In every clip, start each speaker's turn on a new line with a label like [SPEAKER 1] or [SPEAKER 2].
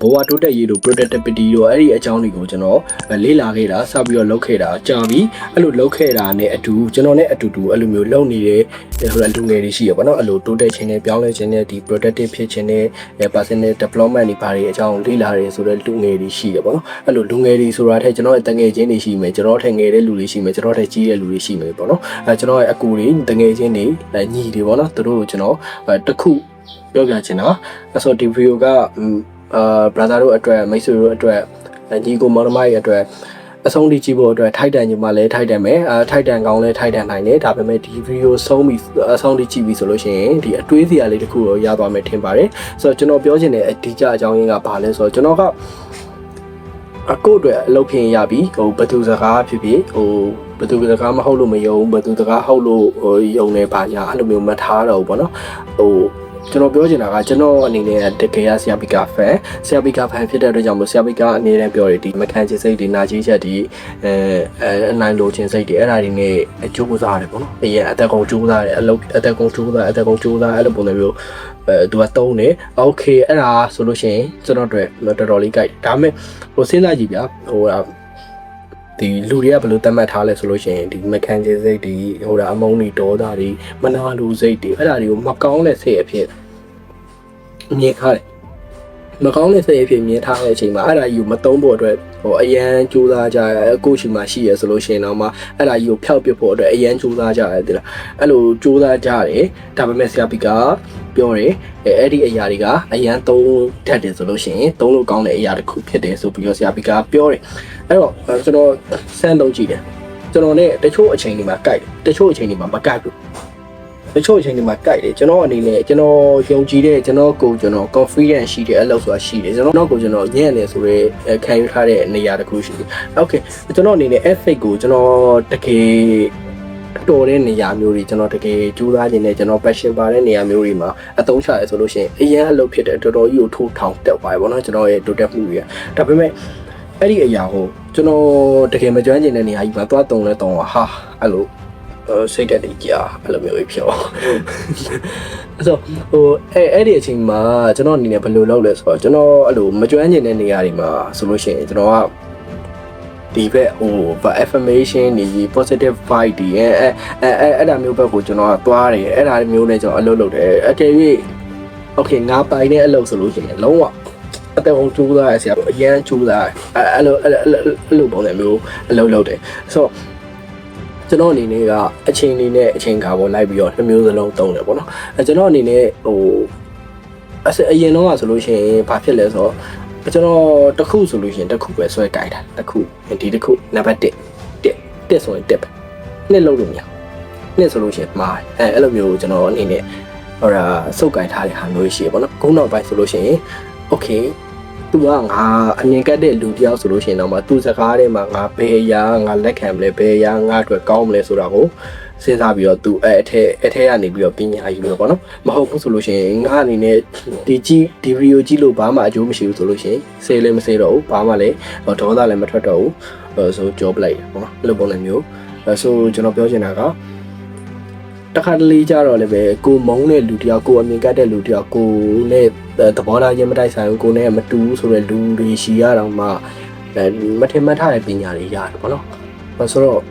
[SPEAKER 1] ဘဝတိုးတက်ရေးတို့ productivity တို့အဲ့ဒီအကြောင်းတွေကိုကျွန်တော်လေ့လာခဲ့တာစပြီးတော့လုပ်ခဲ့တာကြာပြီအဲ့လိုလုပ်ခဲ့တာနဲ့အတူကျွန်တော်နဲ့အတူတူအဲ့လိုမျိုးလုပ်နေတဲ့ဟိုလူငယ်တွေရှိရပါတော့အဲ့လိုတိုးတက်ခြင်းနဲ့ပြောင်းလဲခြင်းနဲ့ဒီ productive ဖြစ်ခြင်းနဲ့ personal development တွေဘာတွေအကြောင်းလေ့လာရဲဆိုတဲ့လူငယ်တွေရှိရပါတော့အဲ့လိုလူငယ်တွေဆိုတာထက်ကျွန်တော်ရဲ့တငယ်ချင်းတွေရှိမယ်ကျွန်တော်ထက်ငယ်တဲ့လူတွေရှိမယ်ကျွန်တော်ထက်ကြီးတဲ့လူတွေရှိမယ်ပေါ့နော်ကျွန်တော်ရဲ့အကူတွေတငယ်ချင်းတွေညီတွေပေါ့နော်သူတို့ကိုကျွန်တော်တခုပြောပြချင်တာအဲ့ဆိုဒီ video ကbrother တို့အတွက်မိတ်ဆွေတို့အတွက်ညီကိုမောင်နှမရဲ့အတွက်အဆုံးထိကြည့်ဖို့အတွက်ထိုက်တန်ညီမလည်းထိုက်တန်မယ်ထိုက်တန်ကောင်းလည်းထိုက်တန်နိုင်တယ်ဒါပေမဲ့ဒီ video ဆုံးပြီးအဆုံးထိကြည့်ပြီးဆိုလို့ရှိရင်ဒီအတွေးစရာလေးတစ်ခုတော့ရသွားမယ်ထင်ပါတယ်ဆိုတော့ကျွန်တော်ပြောချင်တဲ့အဓိကအကြောင်းရင်းကဘာလဲဆိုတော့ကျွန်တော်ကအကိုအတွက်အလုပ်ဖြစ်ရပြီဟိုဘသူစကားဖြစ်ဖြစ်ဟိုဘသူစကားမဟုတ်လို့မယုံဘသူစကားဟုတ်လို့ယုံနေပါညာအဲ့လိုမျိုးမထားတော့ဘူးပေါ့နော်ဟိုကျွန်တော်ပြောချင်တာကကျွန်တော်အနေနဲ့တကယ်ဆရာပီကာဖန်ဖြစ်တဲ့အတွက်ကြောင့်မို့ဆရာပီကာအနေနဲ့ပြောရဒီမခံချင်စိတ်ဒီနာကြီးချက်ဒီအနိုင်လိုချင်စိတ်ဒီအဲ့ဒါတွေနဲ့အကျိုးကူစားရတယ်ပေါ့နော်အရင်အသက်ကုန်ကျိုးစားတယ်အလုပ်အသက်ကုန်ကျိုးစားအဲ့လိုပုံစံမျိုးသူကတုံးတယ်โอเคအဲ့ဒါဆိုလို့ရှိရင်ကျွန်တော်တို့တော်တော်လေးကြိုက်ဒါပေမဲ့ဟိုစဉ်းစားကြည့်ဗျာဟိုဒီလူတွေကဘယ်လိုသတ်မှတ်ထားလဲဆိုလို့ရှိရင်ဒီမခံချင်စိတ်ဒီဟိုအမုန်းတွေဒေါသတွေမနာလိုစိတ်တွေအဲ့ဒါတွေကိုမကောင်းတဲ့စိတ်အဖြစ်မြင်ထားတယ်မကောင်းတဲ့စိတ်အဖြစ်မြင်ထားတဲ့အချိန်မှာအဲ့ဒါကြီးကိုမသုံးဖို့အတွက်ဟိုအရန်ကြိုးစားကြရကိုယ့်ရှိမှရှိရဆိုလို့ရှိရင်တော့မှအဲ့ဒါကြီးကိုဖျောက်ပစ်ဖို့အတွက်အရန်ကြိုးစားကြရတယ်တိလားအဲ့လိုကြိုးစားကြတယ်ဒါပေမဲ့ဆရာပီကပြောတယ်အဲ့ဒီအရာတွေကအရန်သုံးတတ်တယ်ဆိုလို့ရှိရင်သုံးလို့ကောင်းတဲ့အရာတစ်ခုဖြစ်တယ်ဆိုပြီးတော့ဆရာပီကပြောတယ်အဲ့တော့ကျွန်တော်စမ်းသုံးကြည့်တယ်ကျွန်တော်နဲ့တချို့အချိန်တွေမှာကြိုက်တယ်တချို့အချိန်တွေမှာမကြိုက်ဘူးတချို့အချိန်တွေမှာကြိုက်တယ်ကျွန်တော်အနေနဲ့ကျွန်တော်ယုံကြည်တဲ့ကျွန်တော် confidence ရှိတဲ့အလုပ်ဆိုတာရှိတယ်ကျွန်တော်ကိုကျွန်တော်ညံ့နေဆိုရဲခံယူထားတဲ့နေရာတစ်ခုရှိတယ် okay ကျွန်တော်အနေနဲ့ ethic ကိုကျွန်တော်တကယ်တော်တဲ့နေရာမျိုးတွေကျွန်တော်တကယ်ကြိုးစားခြင်းနဲ့ကျွန်တော် passion ပါတဲ့နေရာမျိုးတွေမှာအသုံးချရဆိုလို့ရှိရင်အရင်အလုပ်ဖြစ်တဲ့တော်တော်ကြီးကိုထိုးထောင်တက်သွားပြီပေါ့နော်ကျွန်တော်ရဲ့တိုးတက်မှုတွေကဒါပေမဲ့အဲ့ဒီအရာကိုကျွန်တော်တကယ်မကျွမ်းကျင်တဲ့နေရာကြီးမှာသွားတုံလဲတုံဟာအဲ့လိုစိတ်တက်တည်ကြအဲ့လိုမျိုးဖြစ်အောင်အဲ့ဆိုဟိုအဲ့ဒီအချိန်မှာကျွန်တော်အနေနဲ့ဘယ်လိုလုပ်လဲဆိုတော့ကျွန်တော်အဲ့လိုမကျွမ်းကျင်တဲ့နေရာတွေမှာဆိုလို့ရှိရင်ကျွန်တော်ကဒီဘက်ဟို affirmation တွေ positive vibe တွေအဲ့ဒါမျိုးဘက်ကိုကျွန်တော်ကသွားတယ်အဲ့ဒါမျိုးနဲ့ကျွန်တော်အလုပ်လုပ်တယ်အကယ်၍ okay ငါပိုင်တဲ့အလုပ်ဆိုလို့ရှိရင်လုံးဝအသက်ကုန်ကျိုးသားရဆရာအရန်ကျိုးသားအဲ့လိုပုံစံမျိုးအလုပ်လုပ်တယ်ဆိုတော့ကျွန်တော်အနေနဲ့ကအချိန်လေးနဲ့အချိန်ခါပေါ်လိုက်ပြီးတော့တစ်မျိုးစလုံးသုံးတယ်ပေါ့နော်ကျွန်တော်အနေနဲ့ဟိုအရင်တော့ဆိုလို့ရှိရင်ဘာဖြစ်လဲဆိုတော့ကျွန်တော်တစ်ခုဆိုလို့ရှိရင်တစ်ခုပဲဆွဲကြိုက်တာတစ်ခုဒီတစ်ခုနံပါတ်1ဆိုရင်1ပဲနှစ်လုံးလို့မရနှစ်ဆိုလို့ရှိရင်မှားအဲ့လိုမျိုးကျွန်တော်အနေနဲ့ဟိုစုပ်ကြိုက်ထားတဲ့ဟာမျိုးရှိရပေါ့နော်ခုနောက်ပိုင်းဆိုလို့ရှိရင် okayသူကငါအမြင်ကတ်တဲ့လူတယောက်ဆိုလို့ရှိရင်တော့မှသူစကားထဲမှာငါဘယ်အရာငါလက်ခံမလဲဘယ်အရာငါအတွက်ကောင်းမလဲဆိုတာကိုစဉ်းစားပြီးတော့သူအထဲကနေပြီးတော့ပညာယူလို့ပေါ့နော်မဟုတ်ဘူးဆိုလို့ရှိရင်ငါအနေနဲ့ဒီဗီဒီယိုကြည့်လို့ဘာမှအကျိုးမရှိဘူးဆိုလို့ရှိရင်စေးလည်းမစေးတော့ဘူးဘာမှလည်းဒေါသလည်းမထွက်တော့ဘူးဆိုကြောပလိုက်ပေါ့နော်အဲ့လိုပုံစံမျိုးဆိုကျွန်တော်ပြောချင်တာကတခါတလေကြတော့လည်းပဲကိုမုန်းတဲ့လူတယောက်ကိုအမြင်ကတ်တဲ့လူတယောက်ကိုနဲ့သဘောထားချင်းမတိုက်ဆိုင်ဘူးကိုနဲ့မတူဘူးဆိုတဲ့လူတွေရှိရတော့မှမထင်မှတ်ထားတဲ့ပညာတွေရတယ်ပေါ့နော်ဆိုတော့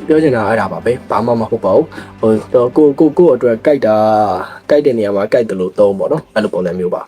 [SPEAKER 1] ပြောချင်တာအဲ့ဒါပါပဲဘာမှမဟုတ်ပါဘူးဟိုကိုအတွက်ကြိုက်တဲ့နေရာမှာကြိုက်တယ်လို့သုံးပေါ့နော်အဲ့လိုပုံစံမျိုးပါ